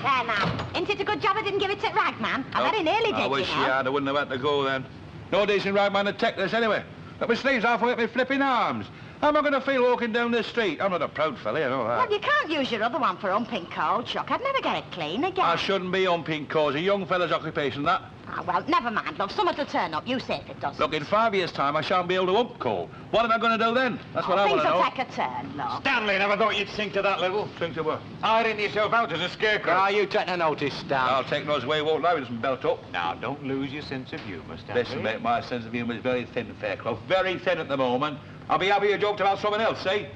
There now. Isn't it a good job I didn't give it to Ragman? I very nearly did, I wish you know. you had. I wouldn't have had to go then. No decent Ragman would take this anyway. Got my sleeves halfway up my flipping arms. How am I going to feel walking down this street? I'm not a proud fella, you know that. Well, you can't use your other one for humping coal, Chuck. I'd never get it clean again. I shouldn't be humping cause a young fella's occupation, that. Ah, well, never mind, love. Something to turn up. You say if it doesn't. Look, in 5 years' time, I shan't be able to hump coal. What am I going to do then? That's what I want to know. Things will take a turn, love. Stanley, never thought you'd sink to that level. Sink to what? Hiring yourself out as a scarecrow. Ah, you take no notice, Stan. I'll take those away, won't lie with some belt up. Now, don't lose your sense of humour, Stanley. Listen, mate, my sense of humour is very thin, Fairclough. Very thin at the moment. I'll be happy you joked about someone else, see?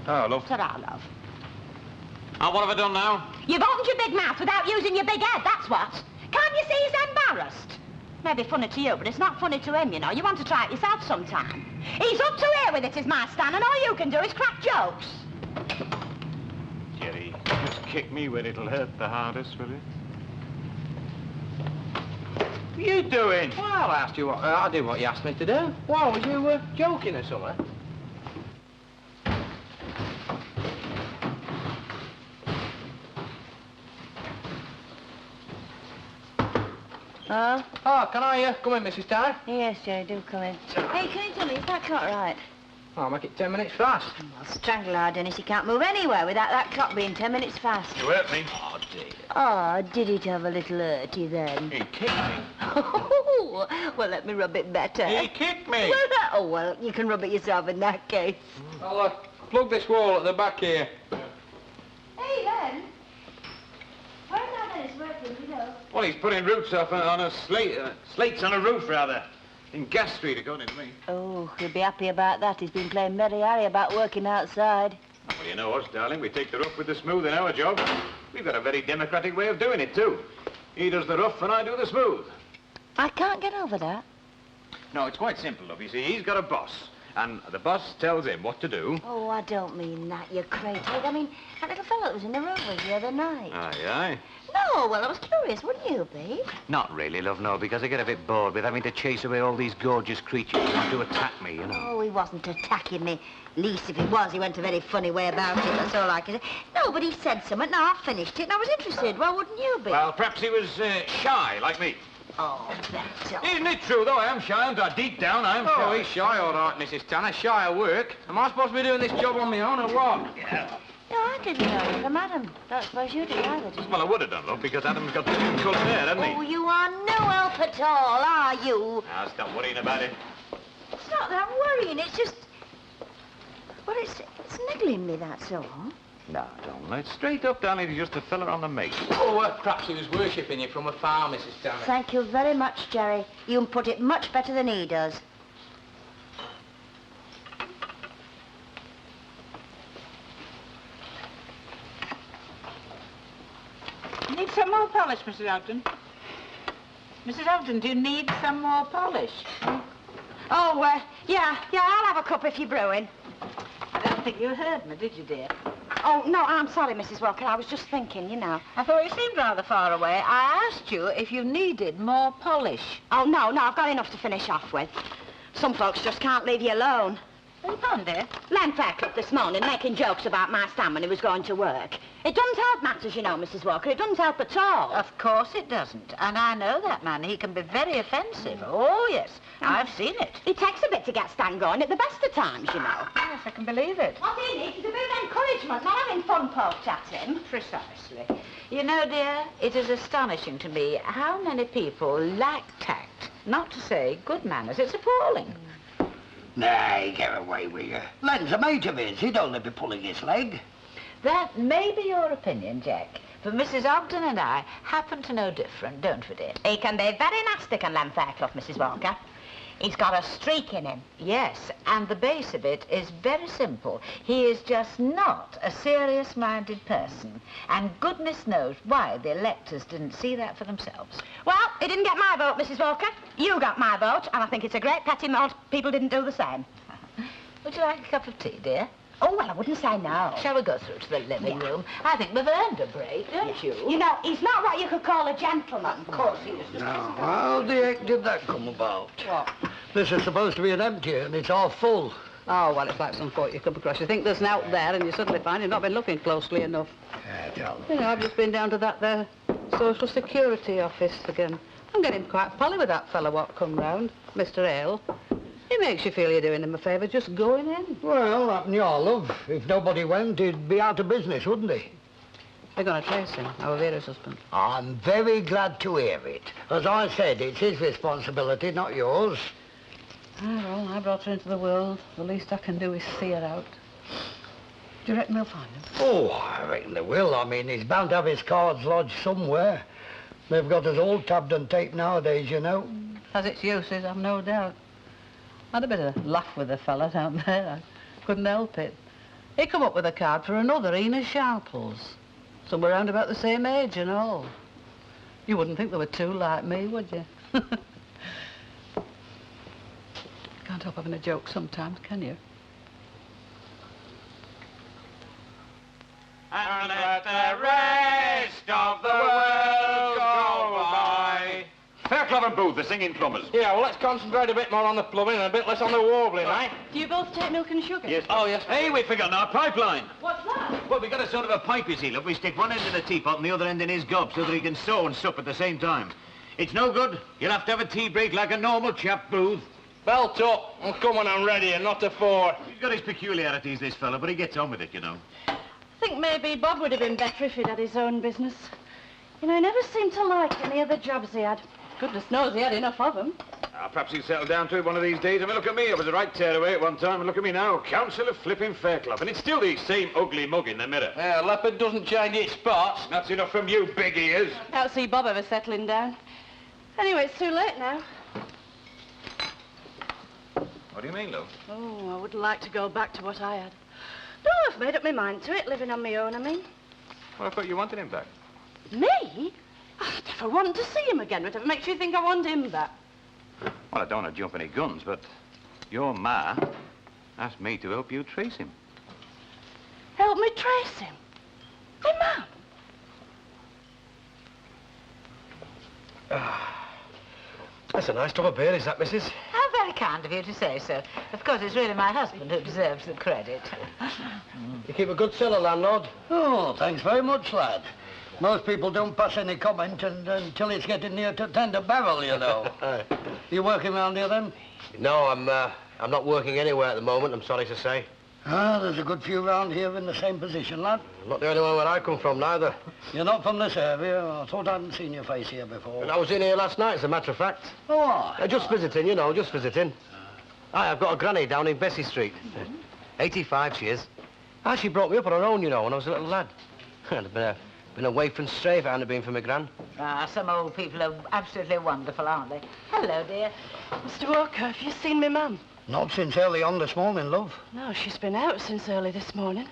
Oh, love. Ta-ra, love. And what have I done now? You've opened your big mouth without using your big head, that's what. Can't you see he's embarrassed? Maybe funny to you, but it's not funny to him, you know. You want to try it yourself sometime. He's up to here with it, is my Stan, and all you can do is crack jokes. Jerry, just kick me where it'll hurt the hardest, will you? What are you doing? Well, I asked you what... I did what you asked me to do. What, was you joking or something? Oh? Oh, can I come in, Mrs. Tanner? Yes, Jerry, do come in. Hey, can you tell me, is that clock right? I'll make it 10 minutes fast. Well, strangle our Dennis, he can't move anywhere without that clock being 10 minutes fast. You hurt me. Oh, dear. Oh, did it have a little hurty then? He kicked me. Well, let me rub it better. He kicked me. Oh, well, you can rub it yourself in that case. I'll plug this wall at the back here. Hey, Len. Where's our Dennis working, you know? Well, he's putting roots up on a slate, slates on a roof, rather. In Gas Street, according to me. Oh, he'll be happy about that. He's been playing Mary Harry about working outside. Well, you know us, darling. We take the rough with the smooth in our job. We've got a very democratic way of doing it, too. He does the rough and I do the smooth. I can't get over that. No, it's quite simple, love. You see, he's got a boss. And the boss tells him what to do. Oh, I don't mean that, you crate head. I mean, that little fellow that was in the room with you the other night. Aye, aye. No, well, I was curious, wouldn't you be? Not really, love, no, because I get a bit bored with having to chase away all these gorgeous creatures who want to attack me, you know. Oh, he wasn't attacking me. At least if he was, he went a very funny way about it, that's all I can say. No, but he said something, and I finished it, and I was interested. Why wouldn't you be? Well, perhaps he was shy, like me. Oh, that's all. Isn't it true, though? I am shy, and deep down, I am Oh, shy. he's shy, all right, Mrs. Tanner. Shy of work. Am I supposed to be doing this job on my own or what? Yeah. No, I didn't know you were Madam. Don't suppose you did either, did you? Well, I would have done, love, because Adam's got different coloured hair, hasn't he? Oh, you are no help at all, are you? Now, stop worrying about it. It's not that I'm worrying, it's just... Well, it's niggling me, that's all. No, don't. It's straight up, darling. He's just a fella on the make. Oh, perhaps he was worshipping you from afar, Mrs. Tanner. Thank you very much, Jerry. You can put it much better than he does. Need some more polish, Mrs. Ogden? Mrs. Ogden, do you need some more polish? Oh, yeah, I'll have a cup if you're brewing. I don't think you heard me, did you, dear? Oh, no, I'm sorry, Mrs. Walker. I was just thinking, you know. I thought you seemed rather far away. I asked you if you needed more polish. Oh, no, I've got enough to finish off with. Some folks just can't leave you alone. What are you on, dear? Len Fairclough this morning making jokes about my Stan when he was going to work. It doesn't help matters, you know, Mrs. Walker. It doesn't help at all. Of course it doesn't. And I know that man. He can be very offensive. Oh, yes. I've seen it. It takes a bit to get Stan going at the best of times, you know. Yes, I can believe it. What he needs is a bit of encouragement, not having fun poked at him. Precisely. You know, dear, it is astonishing to me how many people lack tact, not to say good manners. It's appalling. Nah, get away with you. Len's a mate of his. He'd only be pulling his leg. That may be your opinion, Jack. But Mrs. Ogden and I happen to know different, don't we, dear? He can be very nasty, can Len Fairclough, Mrs. Walker. He's got a streak in him. Yes, and the base of it is very simple. He is just not a serious-minded person. And goodness knows why the electors didn't see that for themselves. Well, he didn't get my vote, Mrs. Walker. You got my vote, and I think it's a great pity most people didn't do the same. Would you like a cup of tea, dear? Oh, well, I wouldn't say no. Shall we go through to the living room? I think we've earned a break, don't you? You know, he's not what you could call a gentleman. Of course he is. Now, how the heck did that come about? What? This is supposed to be an empty and it's all full. Oh, well, it's like some folk you come across. You think there's an out there, and you suddenly find you've not been looking closely enough. You know, I've just been down to that there Social Security office again. I'm getting quite pally with that fellow what come round, Mr. Hale. He makes you feel you're doing him a favour just going in. Well, happen your love. If nobody went, he'd be out of business, wouldn't he? We're going to trace him, our Vera's husband. I'm very glad to hear it. As I said, it's his responsibility, not yours. Ah, well, I brought her into the world. The least I can do is see her out. Do you reckon we'll find him? Oh, I reckon they will. I mean, he's bound to have his cards lodged somewhere. They've got us all tabbed and taped nowadays, you know. Has its uses, I've no doubt. I had a bit of laugh with the fella down there. I couldn't help it. He come up with a card for another Ena Sharples. Somewhere round about the same age and all. You wouldn't think there were two like me, would you? Can't help having a joke sometimes, can you? And let the rest of the world go by. Fair Club and Booth, the singing plumbers. Yeah, well, let's concentrate a bit more on the plumbing and a bit less on the warbling, eh? Do you both take milk and sugar? Yes. Oh, yes. Hey, we've forgotten our pipeline. What's that? Well, we got a sort of a pipe, you see. Look, we stick one end in the teapot and the other end in his gob so that he can sew and sup at the same time. It's no good. You'll have to have a tea break like a normal chap, Booth. Belt up. I'm coming and ready and not a four. He's got his peculiarities, this fella, but he gets on with it, you know. I think maybe Bob would have been better if he'd had his own business. You know, he never seemed to like any of the jobs he had. Goodness knows he had enough of them. Perhaps he'll settle down to it one of these days. I mean, look at me. I was a right tearaway at one time, and look at me now. Council of flipping Fair Club. And it's still the same ugly mug in the mirror. Yeah, leopard doesn't change its spots. That's enough from you, big ears. I don't see Bob ever settling down. Anyway, it's too late now. What do you mean, love? Oh, I wouldn't like to go back to what I had. No, I've made up my mind to it, living on my own, I mean. Well, I thought you wanted him back. Me? I never want to see him again. Whatever makes you think I want him back? Well, I don't want to jump any guns, but your ma asked me to help you trace him. Help me trace him? My mum? That's a nice tub of beer, is that, missus? How very kind of you to say so. Of course, it's really my husband who deserves the credit. You keep a good cellar, landlord. Oh, thanks very much, lad. Most people don't pass any comment until it's getting near to tender barrel, you know. You working round here, then? No, I'm not working anywhere at the moment, I'm sorry to say. Ah, there's a good few round here in the same position, lad. I'm not the only one where I come from, neither. You're not from this area. I thought I hadn't seen your face here before. And I was in here last night, as a matter of fact. Oh, Just visiting, you know, just visiting. I've got a granny down in Bessie Street. 85 she is. She brought me up on her own, you know, when I was a little lad. I'd been away from stray if it hadn't been for my gran. Some old people are absolutely wonderful, aren't they? Hello, dear. Mr. Walker, have you seen my mum? not since early on this morning, love. No, she's been out since early this morning.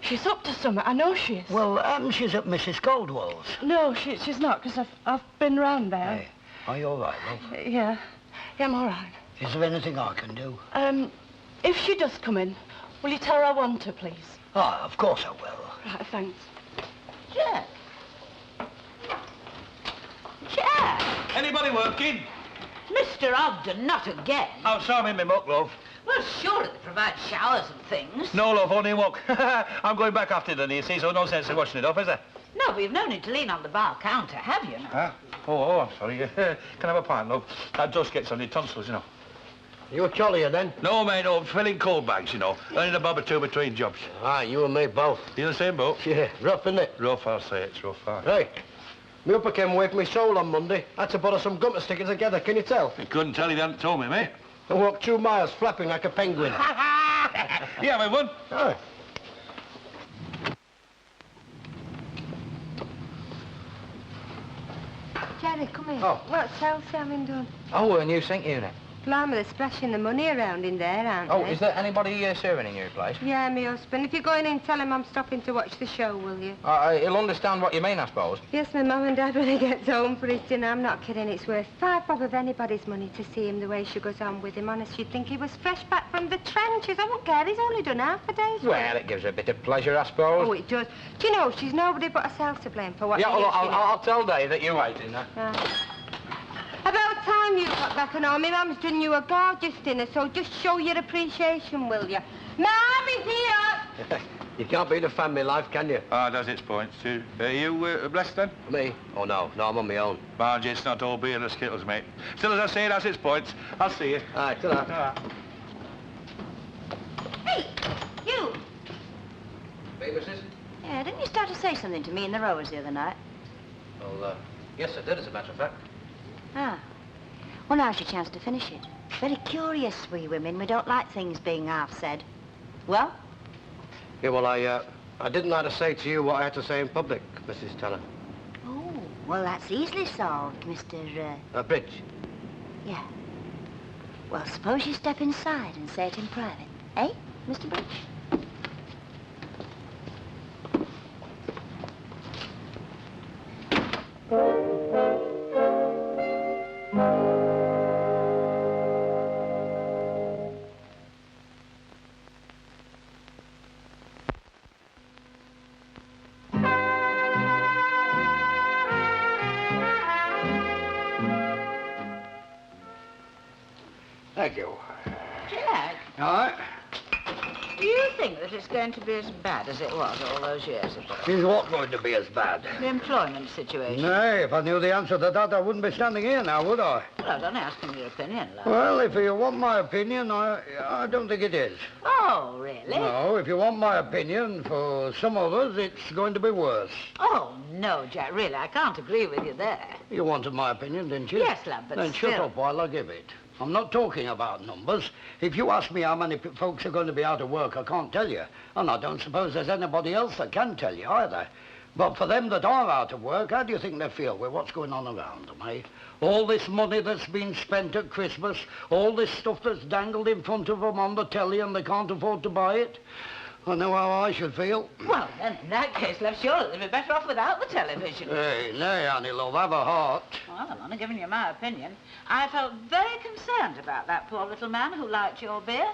She's up to something, I know she is. Well, she's at Mrs. Caldwell's. No, she's not, because I've been round there. Hey, are you all right, love? Yeah, I'm all right. Is there anything I can do? If she does come in, will you tell her I want her, please? Ah, of course I will. Right, thanks. Jack. Jack! Anybody working? Mr. Ogden, not again. Oh, sorry, I'm in my muck, love. Well, surely they provide showers and things. No, love, only muck. I'm going back after dinner, you see, so no sense in washing it up, is there? No, but you've no need to lean on the bar counter, have you? Huh? Oh, I'm sorry. Can I have a pint, love? That dust gets on your tonsils, you know. You a collier, then? No, mate, no. Filling coal bags, you know. Earning a bob or two between jobs. Ah, you and me both. You in the same boat? Yeah, rough, isn't it? Rough, I'll say it's rough, aye. Hey, me upper came away from my soul on Monday. Had to borrow some gum to stick it together, can you tell? I couldn't tell if you hadn't told me, mate. I walked 2 miles flapping like a penguin. You having one? Aye. Jerry, come here. Oh. What's Elsie having done? Oh, a new sink unit. Blimey, they're splashing the money around in there, aren't Oh, they? is there anybody serving in your place? Yeah, me husband. If you're going in, tell him I'm stopping to watch the show, will you? He'll understand what you mean, I suppose. Yes, my mum and dad when he gets home for his dinner. I'm not kidding. It's worth 5 bob of anybody's money to see him the way she goes on with him. Honest, you'd think he was fresh back from the trenches. I won't care. He's only done half a day's work. Well, it gives her a bit of pleasure, I suppose. Oh, it does. Do you know, she's nobody but herself to blame for what Yeah, he well, is, you know. I'll tell Dave that you're waiting, huh? About time time you got back and all, my mum's done you a gorgeous dinner, so just show your appreciation, will you? Mum is here! You can't beat a family life, can you? Ah, does its points, too. Are you blessed, then? Me? Oh, no. No, I'm on my own. Margie, it's not all beer and skittles, mate. Still, as I say, it has its points. I'll see you. All right, ta-ra. Ta-ra. Hey, you! Me, missus? Yeah, didn't you start to say something to me in the rowers the other night? Well, yes, I did, as a matter of fact. Ah. Well, now's your chance to finish it. Very curious, we women. We don't like things being half said. Well? Yeah, well, I didn't like to say to you what I had to say in public, Mrs. Tanner. Oh, well, that's easily solved, Mr. Bridge. Yeah. Well, suppose you step inside and say it in private. Eh, Mr. Bridge? Thank you. Jack, All right. do you think that it's going to be as bad as it was all those years ago? Is what going to be as bad? The employment situation? Nay, if I knew the answer to that, I wouldn't be standing here now, would I? Well, I was only asking your opinion, love. Well, if you want my opinion, I don't think it is. Oh, really? No, if you want my opinion, for some of us, it's going to be worse. Oh, no, Jack, really, I can't agree with you there. You wanted my opinion, didn't you? Yes, love, but then still... shut up while I give it. I'm not talking about numbers. If you ask me how many folks are going to be out of work, I can't tell you. And I don't suppose there's anybody else that can tell you either. But for them that are out of work, how do you think they feel with what's going on around them, eh? All this money that's been spent at Christmas, all this stuff that's dangled in front of them on the telly and they can't afford to buy it. I know how I should feel. Well, then, in that case, love, surely they'd be better off without the television. Hey, nay, Annie, love, have a heart. Well, I'm only giving you my opinion. I felt very concerned about that poor little man who liked your beer.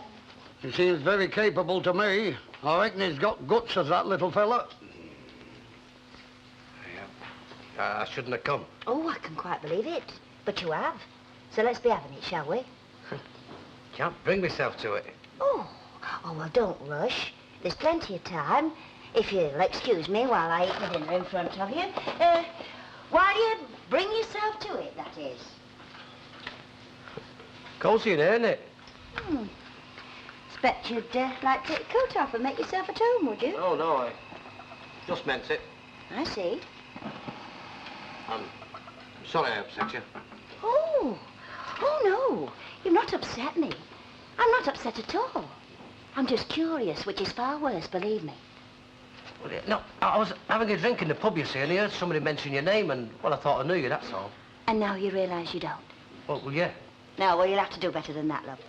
He seems very capable to me. I reckon he's got guts as that little fella. I shouldn't have come. Oh, I can quite believe it. But you have. So let's be having it, shall we? Can't bring myself to it. Oh, well, don't rush. There's plenty of time. If you'll excuse me while I eat my dinner in front of you. While you bring yourself to it, that is. Cozy in here, isn't it? Expect you'd like to take your coat off and make yourself at home, would you? Oh, no, I just meant it. I see. I'm sorry I upset you. Oh, no. You've not upset me. I'm not upset at all. I'm just curious, which is far worse, believe me. Well, no, I was having a drink in the pub, you see, and I heard somebody mention your name, and, well, I thought I knew you, that's all. And now you realise you don't? Well, yeah. No, well, you'll have to do better than that, love.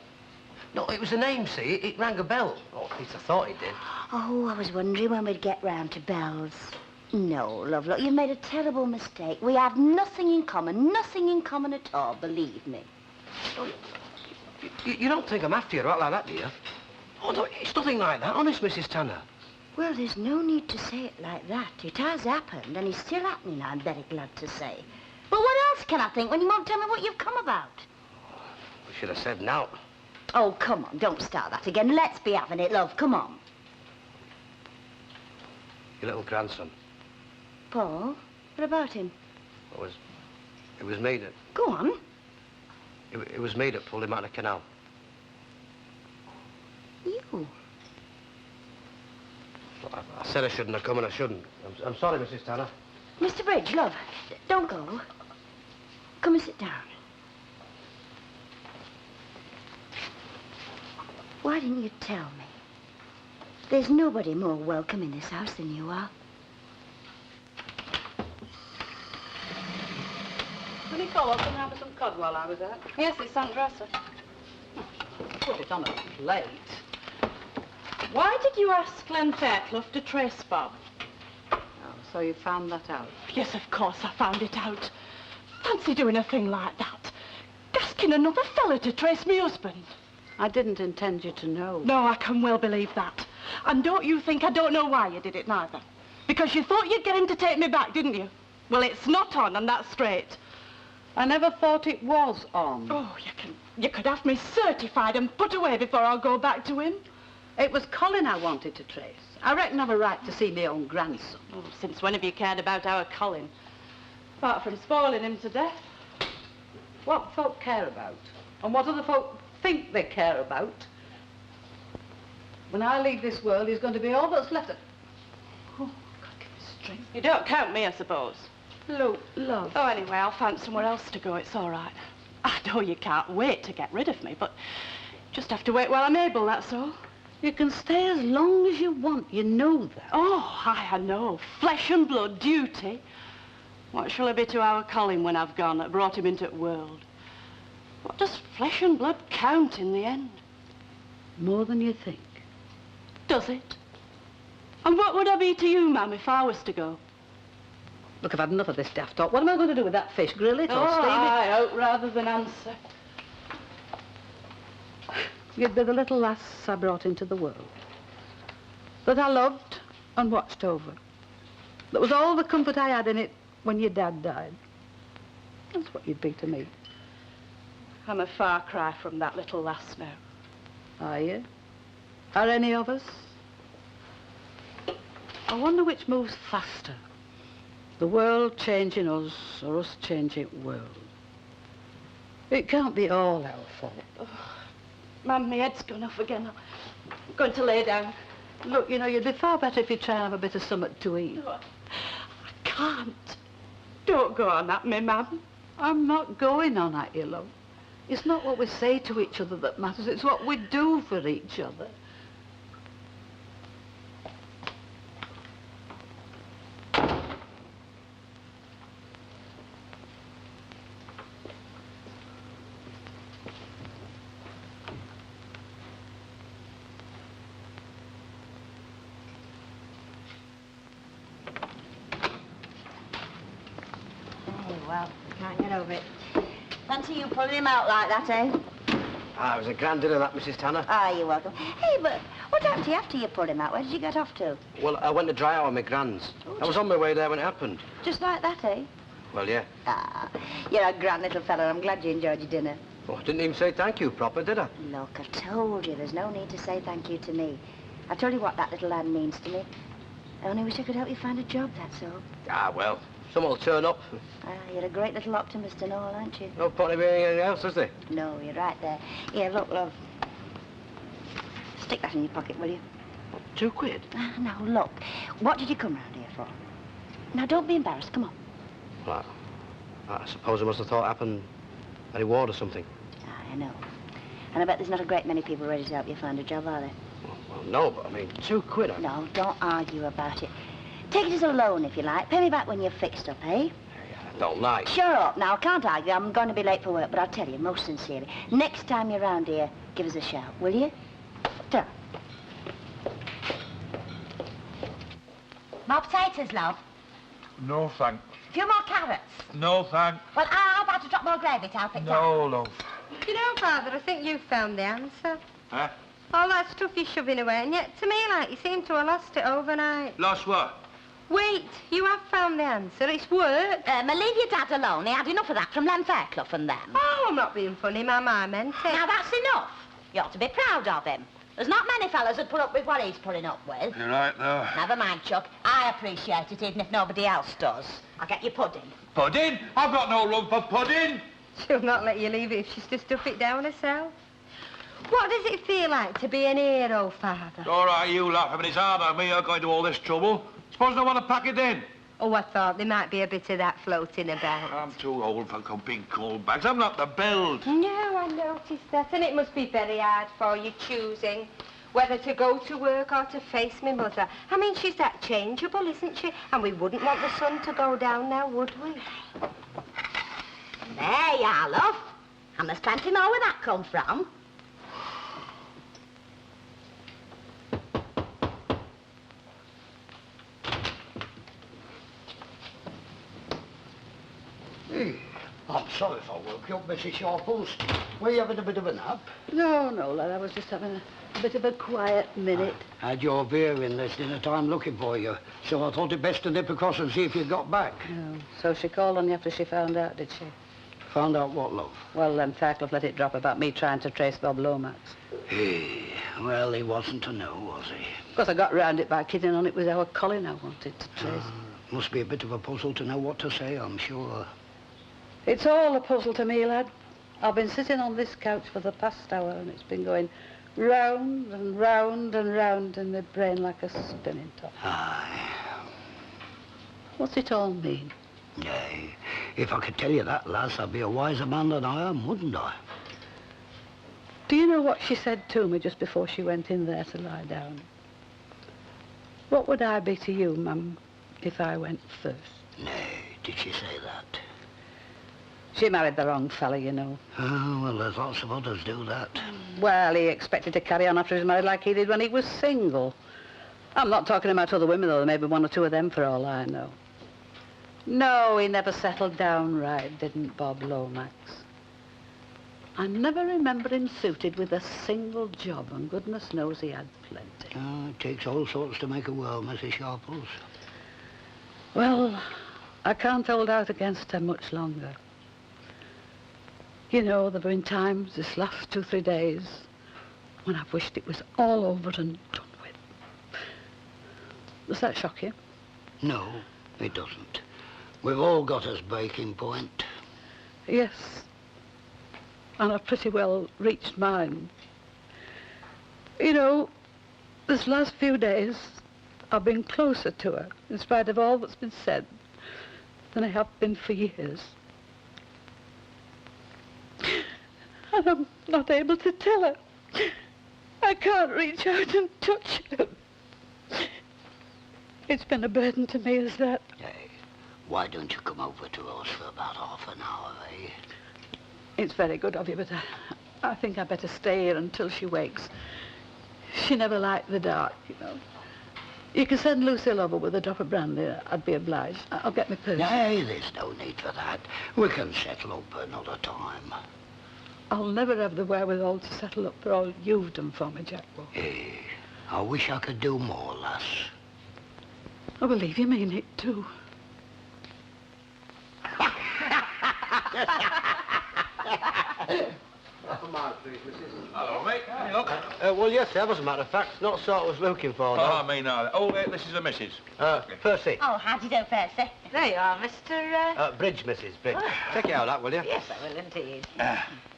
No, it was a name, see? It rang a bell. Or at least I thought it did. Oh, I was wondering when we'd get round to bells. No, love, look, you've made a terrible mistake. We have nothing in common at all, believe me. Oh, you don't think I'm after you or like that, do you? Oh, no, it's nothing like that, honest, Mrs. Tanner. Well, there's no need to say it like that. It has happened, and it's still happening, I'm very glad to say. But what else can I think when you won't tell me what you've come about? We should have said now. Oh, come on, don't start that again. Let's be having it, love, come on. Your little grandson. Paul, what about him? It was me that... Go on. It was me that pulled him out of the canal. You? I said I shouldn't have come and I shouldn't. I'm sorry, Mrs. Tanner. Mr. Bridge, love, don't go. Come and sit down. Why didn't you tell me? There's nobody more welcome in this house than you are. Will you call up and have some cod while I was out? Yes, it's on dresser. Put it on a plate. Why did you ask Glenn Fairclough to trace Bob? Oh, so you found that out? Yes, of course I found it out. Fancy doing a thing like that. Asking another fella to trace me husband. I didn't intend you to know. No, I can well believe that. And don't you think I don't know why you did it neither? Because you thought you'd get him to take me back, didn't you? Well, it's not on, and that's straight. I never thought it was on. Oh, you could have me certified and put away before I go back to him. It was Colin I wanted to trace. I reckon I've a right to see my own grandson. Oh, since when have you cared about our Colin? Apart from spoiling him to death. What folk care about, and what other folk think they care about. When I leave this world, he's going to be all that's left of... Oh, God, give me strength. You don't count me, I suppose. Look, love. Oh, anyway, I'll find somewhere else to go. It's all right. I know you can't wait to get rid of me, but just have to wait while I'm able, that's all. You can stay as long as you want, you know that. Oh, I know. Flesh and blood, duty. What shall I be to our Colin when I've gone that brought him into the world? What does flesh and blood count in the end? More than you think. Does it? And what would I be to you, Ma'am, if I was to go? Look, I've had enough of this daft talk. What am I going to do with that fish? Grill it or steam it? I hope rather than answer. You'd be the little lass I brought into the world. That I loved and watched over. That was all the comfort I had in it when your dad died. That's what you'd be to me. I'm a far cry from that little lass now. Are you? Are any of us? I wonder which moves faster. The world changing us or us changing the world. It can't be all our fault. Oh, Ma'am, my head's gone off again. I'm going to lay down. Look, you know, you'd be far better if you try and have a bit of something to eat. No, I can't. Don't go on at me, Ma'am. I'm not going on at you, love. It's not what we say to each other that matters. It's what we do for each other. Well, can't get over it. Fancy you pulling him out like that, eh? Ah, it was a grand dinner, that, Mrs. Tanner. Ah, you're welcome. Hey, but what happened to you after you pulled him out? Where did you get off to? Well, I went to dry out with my grands. I was on my way there when it happened. Just like that, eh? Well, yeah. Ah, you're a grand little fellow. I'm glad you enjoyed your dinner. Oh, I didn't even say thank you proper, did I? Look, I told you there's no need to say thank you to me. I told you what that little lad means to me. I only wish I could help you find a job, that's all. Ah, well, someone will turn up. Ah, you're a great little optimist and all, aren't you? No point in being anything else, is there? No, you're right there. Here, look, love. Stick that in your pocket, will you? £2? Ah, now, look. What did you come round here for? Now, don't be embarrassed. Come on. Well, I suppose I must have thought it happened at a ward or something. Ah, I know. And I bet there's not a great many people ready to help you find a job, are there? Well, no, but I mean, £2. No, don't argue about it. Take it as a loan, if you like. Pay me back when you're fixed up, eh? I don't like. Shut up. Now, I can't argue. I'm going to be late for work, but I'll tell you, most sincerely, next time you're round here, give us a shout, will you? Ta. More potatoes, love? No, thanks. A few more carrots? No, thanks. Well, how about a drop more gravy to help it down? No, love. You know, Father, I think you found the answer. Huh? All that stuff you're shoving away, and yet to me, like, you seem to have lost it overnight. Lost what? Wait, you have found the answer. It's work. Leave your dad alone. He had enough of that from Len Fairclough and them. Oh, I'm not being funny, Ma'am. I meant it. Now, that's enough. You ought to be proud of him. There's not many fellas that put up with what he's putting up with. You're right, though. Never mind, Chuck. I appreciate it, even if nobody else does. I'll get you pudding. Pudding? I've got no room for pudding. She'll not let you leave it if she's to stuff it down herself. What does it feel like to be an hero, Father? All right, you laugh, but it's hard on me. You're going to all this trouble. Suppose I want to pack it in. Oh, I thought there might be a bit of that floating about. I'm too old for comping cold bags. I'm not the build. No, I noticed that, and it must be very hard for you choosing whether to go to work or to face my mother. I mean, she's that changeable, isn't she? And we wouldn't want the sun to go down now, would we? There you are, love. And there's plenty more where that come from. Hey, I'm sorry if I woke you up, Mrs. Sharples. Were you having a bit of a nap? No, lad, I was just having a bit of a quiet minute. I had your beer in this dinner time looking for you, so I thought it best to nip across and see if you got back. Oh, so she called on you after she found out, did she? Found out what, love? Well, then Fairclough let it drop about me trying to trace Bob Lomax. Hey, well, he wasn't to know, was he? Of course, I got round it by kidding on it was our Colin I wanted to trace. Must be a bit of a puzzle to know what to say, I'm sure. It's all a puzzle to me, lad. I've been sitting on this couch for the past hour and it's been going round and round and round in my brain like a spinning top. Aye. What's it all mean? Nay, if I could tell you that, lass, I'd be a wiser man than I am, wouldn't I? Do you know what she said to me just before she went in there to lie down? What would I be to you, Mum, if I went first? Nay, did she say that? She married the wrong fella, you know. Oh, well, there's lots of others do that. Well, he expected to carry on after he was married like he did when he was single. I'm not talking about other women, though. There may be one or two of them for all I know. No, he never settled down right, didn't Bob Lomax? I never remember him suited with a single job, and goodness knows he had plenty. Oh, it takes all sorts to make a world, Mrs. Sharples. Well, I can't hold out against her much longer. You know, there have been times this last 2-3 days when I've wished it was all over and done with. Does that shock you? No, it doesn't. We've all got us breaking point. Yes. And I've pretty well reached mine. You know, this last few days, I've been closer to her, in spite of all that's been said, than I have been for years. And I'm not able to tell her. I can't reach out and touch her. It's been a burden to me as that. Hey, why don't you come over to us for about half an hour, eh? It's very good of you, but I think I'd better stay here until she wakes. She never liked the dark, you know. You can send Lucille over with a drop of brandy. I'd be obliged. I'll get my purse. Nay, there's no need for that. We can settle up another time. I'll never have the wherewithal to settle up for all you've done for me, Jack. Hey, I wish I could do more, lass. I believe you mean it, too. Hello, mate. Hey, look. Well, yes, sir, as a matter of fact. Not the sort I was looking for, no. Oh, me now. Oh, this is the missus. Percy. Oh, how do you do, Percy? There you are, Mr. Bridge, Mrs. Bridge. Take it out, that, will you? Yes, I will indeed.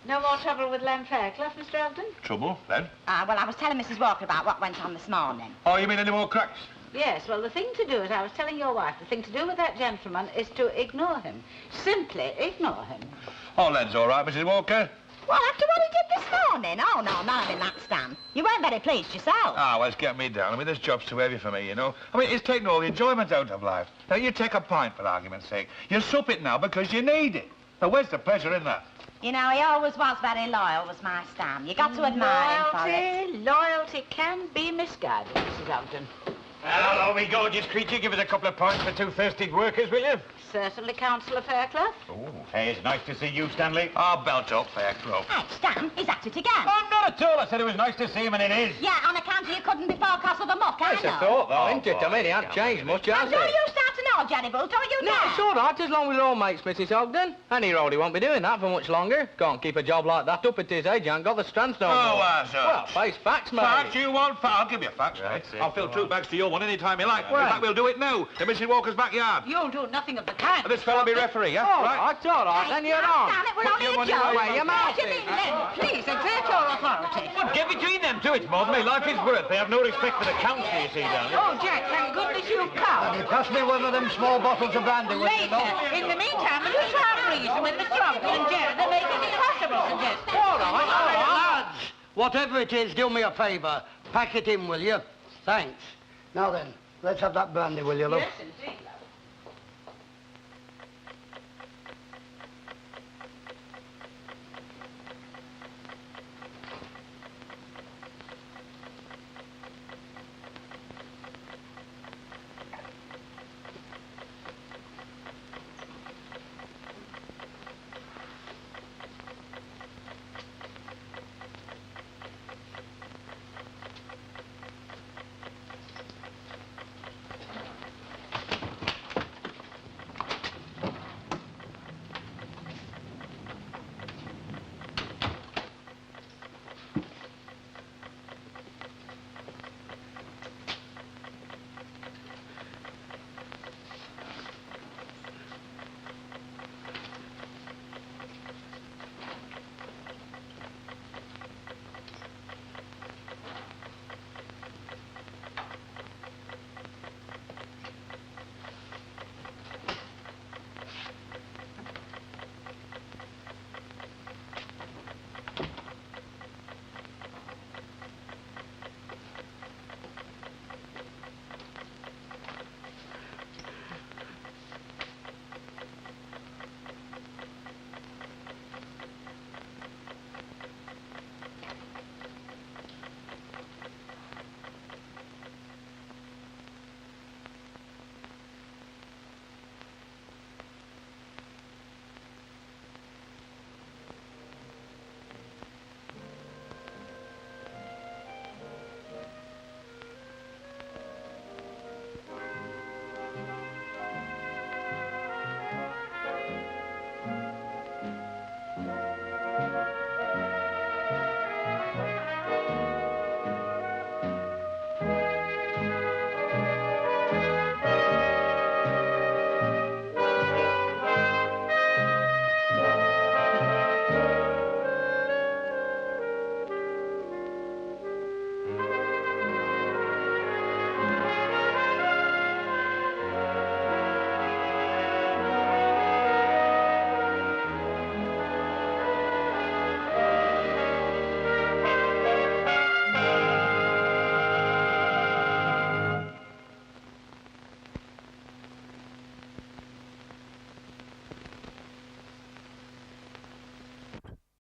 No more trouble with Len Fairclough, Mr. Ogden? Trouble, then? Well, I was telling Mrs. Walker about what went on this morning. Oh, you mean any more cracks? Yes, well, the thing to do, as I was telling your wife, the thing to do with that gentleman is to ignore him. Simply ignore him. Oh, Len's all right, Mrs. Walker. Well, after what he did this morning? Oh, no, not having that, Stan. You weren't very pleased yourself. Ah, well, it's getting me down. I mean, this job's too heavy for me, you know. I mean, it's taking all the enjoyment out of life. Now, you take a pint, for argument's sake. You sup it now because you need it. Now, where's the pleasure in that? You know, he always was very loyal, was my Stan. You got to admire him for it. Loyalty can be misguided, Mrs. Ogden. Hello, me gorgeous creature. Give us a couple of pints for two thirsty workers, will you? Certainly, Councillor Fairclough. Oh, hey, it's nice to see you, Stanley. Oh, belt up, Fairclough. Hey, Stan, he's at it again. Oh, not at all. I said it was nice to see him, and it is. Yeah, on account of you couldn't be forecast of the muck, I It's know. a thought, though, Oh, isn't it? I mean, he hasn't changed much, has And he? don't you start to know, Jenny Bull, don't you No, dare. it's all right, as long as we're all mates, Mrs. Ogden. Any road, he won't be doing that for much longer. Can't keep a job like that up at his age. He ain't got the strands no more. Well, face facts, mate. Facts you want? I'll give you facts, mate. That's it, I'll fill go 2 on. bags to your one any time you like. Well. In fact, we'll do it now. In Mrs. Walker's backyard. You'll do nothing of the kind. This fella be referee, yeah? All right, then you're on. Stan, it was Put only your a money joke. away, your mouth. What do you mean, Len? Please, exert your authority. Get between them two. It's more than my life is worth. They have no respect for the council, you see, down there. Oh, Jack, thank goodness you've come. Pass me one of them small bottles of brandy, will you, Later. love? In the meantime, will you try and reason with Mr. Ogden and Jerry? They're making it impossible, suggest. All right, lads. Whatever it is, do me a favour. Pack it in, will you? Thanks. Now then, let's have that brandy, will you, love? Yes,